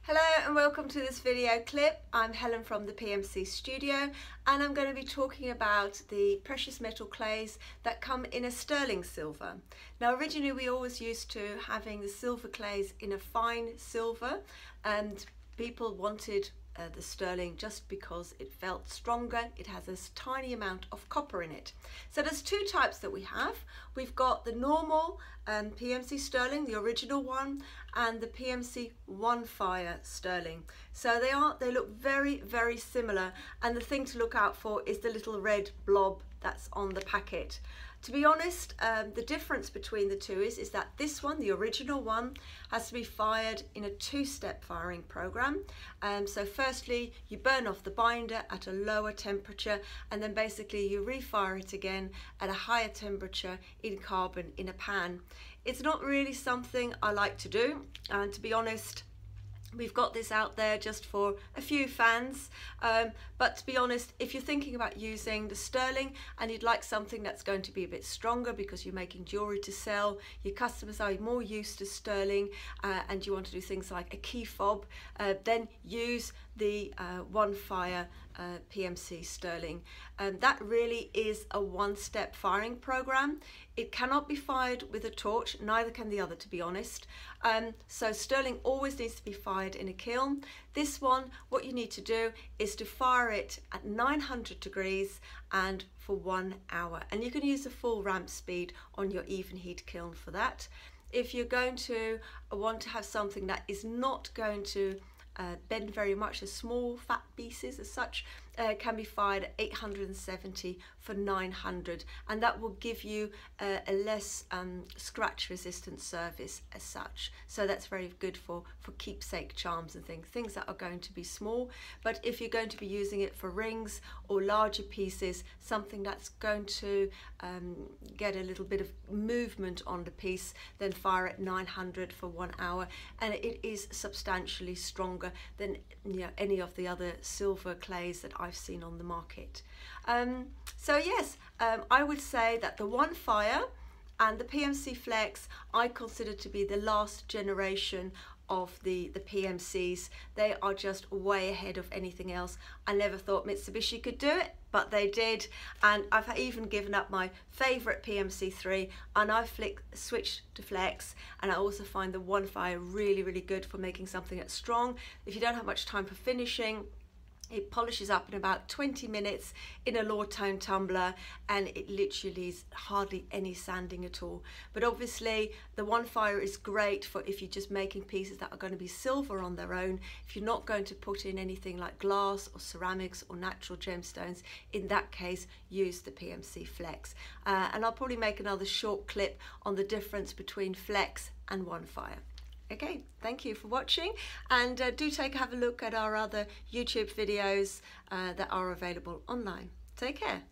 Hello and welcome to this video clip. I'm Helen from the PMC studio and I'm going to be talking about the precious metal clays that come in a sterling silver. Now originally we always used to having the silver clays in a fine silver, and people wanted the sterling just because it felt stronger. It has this tiny amount of copper in it. So there's two types that we have. We've got the normal PMC Sterling, the original one, and the PMC Onefire Sterling. So they look very, very similar, and the thing to look out for is the little red blob that's on the packet. To be honest, the difference between the two is that this one, the original one, has to be fired in a two-step firing program. So firstly, you burn off the binder at a lower temperature, and then basically you refire it again at a higher temperature in carbon in a pan. It's not really something I like to do, and to be honest, we've got this out there just for a few fans, but to be honest, if you're thinking about using the sterling and you'd like something that's going to be a bit stronger because you're making jewelry to sell, your customers are more used to sterling, and you want to do things like a key fob, then use the Onefire PMC Sterling. That really is a one-step firing program. It cannot be fired with a torch, neither can the other, to be honest. So sterling always needs to be fired in a kiln. This one, what you need to do is to fire it at 900 degrees and for 1 hour. And you can use the full ramp speed on your even heat kiln for that. If you're going to want to have something that is not going to bend very much, the small fat pieces as such, can be fired at 870 for 900, and that will give you a less scratch resistant surface as such. So that's very good for keepsake charms and things that are going to be small. But if you're going to be using it for rings or larger pieces, something that's going to get a little bit of movement on the piece, then fire at 900 for 1 hour, and it is substantially stronger than any of the other silver clays that I've seen on the market. So yes, I would say that the Onefire and the PMC Flex I consider to be the last generation of the PMCs. They are just way ahead of anything else. I never thought Mitsubishi could do it, but they did, and I've even given up my favorite PMC3 and I've switched to Flex, and I also find the Onefire really, really good for making something that's strong. If you don't have much time for finishing, it polishes up in about 20 minutes in a low tone tumbler, and it literally is hardly any sanding at all. But obviously the Onefire is great for if you're just making pieces that are going to be silver on their own. If you're not going to put in anything like glass or ceramics or natural gemstones, in that case use the PMC Flex. And I'll probably make another short clip on the difference between Flex and Onefire. Okay, thank you for watching, and do have a look at our other YouTube videos that are available online. Take care.